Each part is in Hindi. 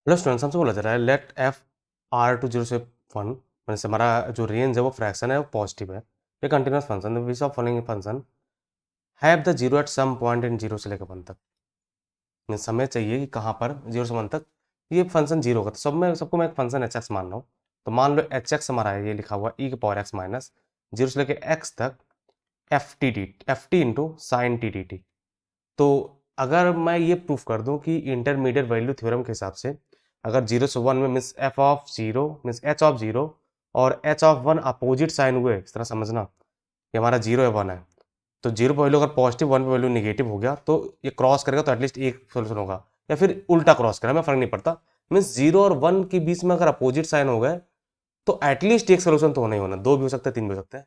हेलो स्टूडेंट्स, हमसे बोला जा रहा है लेट एफ आर टू 0 से 1 मीन से हमारा जो रेंज है वो फ्रैक्शन है वो पॉजिटिव है। ये continuous function which of following function have the zero at some point in 0 से लेकर 1 तक। मीन्स हमें चाहिए कि कहाँ पर 0 से 1 तक ये फंक्शन जीरो होगा। तो सबको मैं एक फंक्शन एच एक्स मान रहा हूँ। तो मान लो एच एक्स हमारा है, ये लिखा हुआ ई के पावर एक्स माइनस 0 से लेकर एक्स तक F T into sine T D T. तो अगर मैं ये प्रूफ कर दूं कि इंटरमीडिएट वैल्यू थ्योरम के हिसाब से अगर 0 से 1 में means F of 0 means H of 0 और एच ऑफ 1 अपोजिट साइन हुए, इस तरह समझना कि हमारा 0 है 1 है, तो 0 पर वैल्यू अगर पॉजिटिव 1 पर वैल्यू निगेटिव हो गया तो ये क्रॉस करेगा तो एटलीस्ट एक सोल्यूशन होगा, या फिर उल्टा क्रॉस करेगा, हमें फर्क नहीं पड़ता। मीन्स 0 और 1 के बीच में अगर अपोजिट साइन हो गए तो एटलीस्ट एक सोल्यूशन तो होना ही होना, दो भी हो सकता है, तीन भी हो सकता है।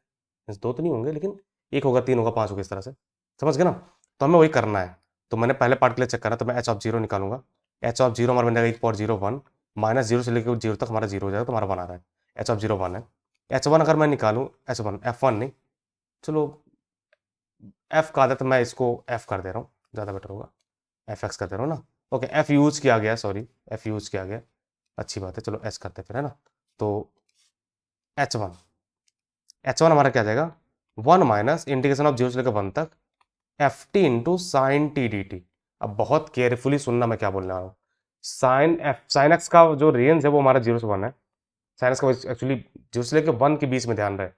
मीन्स दो तो नहीं होंगे लेकिन एक होगा, तीन होगा, पाँच होगा, इस तरह से समझ गए ना। तो हमें वही करना है। तो मैंने पहले पार्ट के लिए चेक करा, तो मैं एच ऑफ 0 निकालूंगा। एच ऑफ 0 हमारा बन जाएगा 1/0 माइनस 0 से लेकर 0 तक हमारा 0 हो जाएगा, तो हमारा 1 आ रहा है। एच ऑफ 0 1 है। एच वन अगर मैं निकालूँ, H1 F1 नहीं, चलो एफ का आदत, मैं इसको एफ कर दे रहा हूँ, ज़्यादा बेटर होगा। एफ एक्स कर दे रहा हूँ ना। ओके, एफ यूज किया गया, सॉरी एफ यूज किया गया, अच्छी बात है। चलो एच करते फिर, है ना। तो एच वन हमारा क्या आ जाएगा, 1 माइनस इंटीग्रेशन ऑफ 0 से लेकर 1 तक F T into sine T D T. अब बहुत केयरफुली सुनना मैं क्या बोल रहा हूँ। साइन एक्स का जो रेंज है वो हमारा 0 से 1 है। साइन एक्स का एक्चुअली 0 से लेकर 1 के बीच में ध्यान रहे।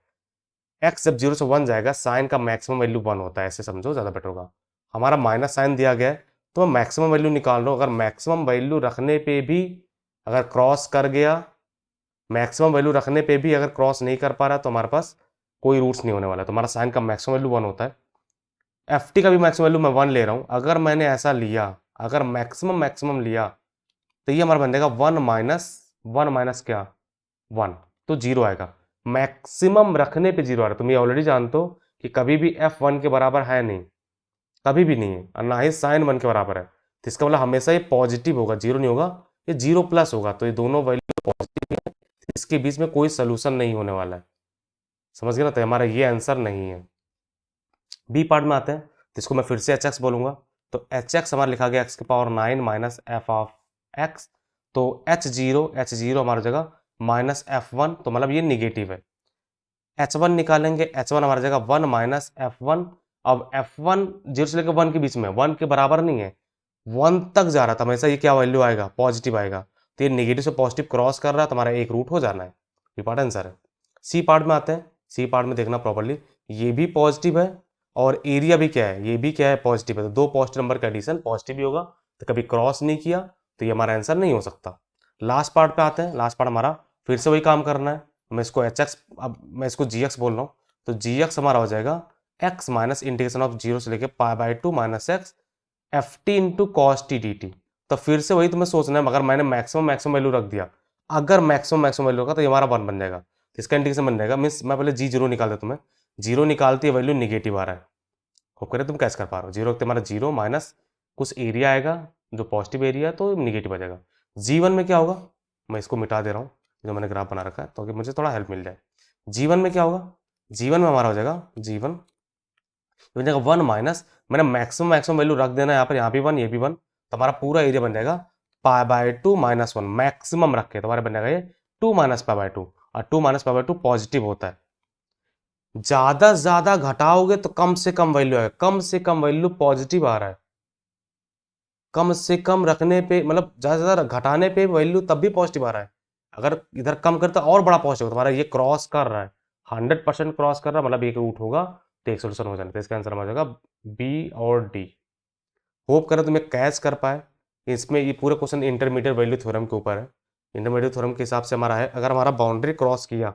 एक्स जब 0 से 1 जाएगा, साइन का मैक्सिमम वैल्यू 1 होता है, ऐसे समझो ज़्यादा बेटर होगा। हमारा माइनस साइन दिया गया है तो मैं मैक्सिमम वैल्यू निकाल रहा हूँ। अगर मैक्सिमम वैल्यू रखने पे भी अगर क्रॉस कर गया, मैक्सिमम वैल्यू रखने पे भी अगर क्रॉस नहीं कर पा रहा, तो हमारे पास कोई रूट्स नहीं होने वाला। तो हमारा साइन का मैक्सिमम वैल्यू 1 होता है। एफ टी का भी मैक्सिमम वैल्यू मैं 1 ले रहा हूँ। अगर मैंने ऐसा लिया, अगर मैक्सिमम लिया, तो ये हमारा बन जाएगा 1 माइनस क्या, 1, तो 0 आएगा। मैक्सिमम रखने पे 0 आ रहा है। तुम ये ऑलरेडी जानते हो कि कभी भी एफ 1 के बराबर है नहीं, कभी भी नहीं है, और ना ही साइन 1 के बराबर है। तो इसका मतलब हमेशा ये पॉजिटिव होगा, 0 नहीं होगा, ये 0 प्लस होगा। तो ये दोनों वैल्यू पॉजिटिव है, इसके बीच में कोई सोल्यूशन नहीं होने वाला है। समझ गए ना। तो हमारा ये आंसर नहीं है। बी पार्ट में आते हैं, तो इसको मैं फिर से एच एक्स बोलूंगा। तो एच एक्स हमारा लिखा गया एक्स के power 9 minus F of x. तो एच जीरो हमारी जगह माइनस एफ वन, तो मतलब ये निगेटिव है। एच वन निकालेंगे, एच वन हमारी जगह 1 माइनस एफ वन। अब एफ वन 0 से लेकर 1 के बीच में, 1 के बराबर नहीं है, 1 तक जा रहा था, हमेशा ये क्या वैल्यू आएगा, पॉजिटिव आएगा। तो ये निगेटिव से पॉजिटिव क्रॉस कर रहा है, तो हमारा एक रूट हो जाना है। ये पार्ट आंसर है। सी पार्ट में आते हैं। सी पार्ट में देखना प्रॉपर्ली, ये भी पॉजिटिव है और एरिया भी क्या है, ये भी क्या है, पॉजिटिव है। तो दो पॉजिटिव नंबर का एडिशन पॉजिटिव भी होगा। तो कभी क्रॉस नहीं किया तो ये हमारा आंसर नहीं हो सकता। लास्ट पार्ट पे आते हैं। लास्ट पार्ट हमारा फिर से वही काम करना है। मैं इसको एच एक्स, अब मैं इसको जी एक्स बोल रहा हूँ। तो जी एक्स हमारा हो जाएगा एक्स माइनस इंटीग्रेशन ऑफ 0 से लेकर π/2 minus X F T into cos T D T. तो फिर से वही तुम्हें सोचना है, अगर मैंने मैक्सिमम वैल्यू रख दिया, अगर मैक्सिमम वैल्यू रखा, तो ये हमारा 1 बन जाएगा। तो इसका इंटीग्रेशन बन जाएगा, मीन्स मैं पहले जी जीरो निकाल देता हूँ। मैं जीरो निकालती है वैल्यू निगेटिव आ रहा है। होप करे तुम कैच कर पा रहे हो। जीरो रखते हमारा 0 माइनस कुछ एरिया आएगा जो पॉजिटिव एरिया है, तो निगेटिव आ जाएगा। जी1 में क्या होगा, मैं इसको मिटा दे रहा हूँ जो मैंने ग्राफ बना रखा है, तो कि मुझे थोड़ा हेल्प मिल जाए। जी1 में क्या होगा, जी1 में हमारा हो जाएगा जी1 बन जाएगा 1 माइनस, मैंने मैक्सिमम वैल्यू रख देना है यहाँ पर, यहाँ भी 1 ये भी 1, तो हमारा पूरा एरिया बन जाएगा π/2 माइनस 1। मैक्सिमम रख के तुम्हारे बन जाएगा ये 2 माइनस π/2, और 2 माइनस π/2 पॉजिटिव होता है। ज्यादा से ज्यादा घटाओगे तो कम से कम वैल्यू आएगा, कम से कम वैल्यू पॉजिटिव आ रहा है। कम से कम रखने पे मतलब ज्यादा से ज्यादा घटाने पे वैल्यू तब भी पॉजिटिव आ रहा है। अगर इधर कम करता और बड़ा पॉजिटिव, तुम्हारा ये क्रॉस कर रहा है, 100% क्रॉस कर रहा है, मतलब एक रूट होगा, तो एक सोल्यूशन हो जाना। तो इसका आंसर हो जाएगा बी और डी। होप करें तुम्हें कैच कर पाए। इसमें ये पूरा क्वेश्चन इंटरमीडिएट वैल्यू थ्योरम के ऊपर है। इंटरमीडिएट थ्योरम के हिसाब से हमारा है, अगर हमारा बाउंड्री क्रॉस किया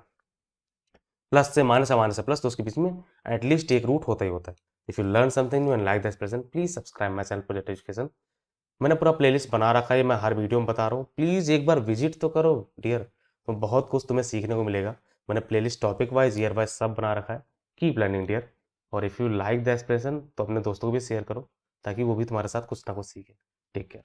प्लस से माइनस या माइनस से प्लस, तो उसके बीच में एटलीस्ट एक रूट होता ही होता है। If you learn something new and like this present, please subscribe my channel project education. मैंने पूरा प्लेलिस्ट बना रखा है, मैं हर वीडियो में बता रहा हूँ, प्लीज़ एक बार विजिट तो करो डियर। तो बहुत कुछ तुम्हें सीखने को मिलेगा। मैंने playlist topic wise, year wise सब बना रखा है। Keep learning dear. और if you like the expression तो अपने दोस्तों को भी शेयर करो, ताकि वो भी तुम्हारे साथ कुछ ना कुछ सीखे। Take care.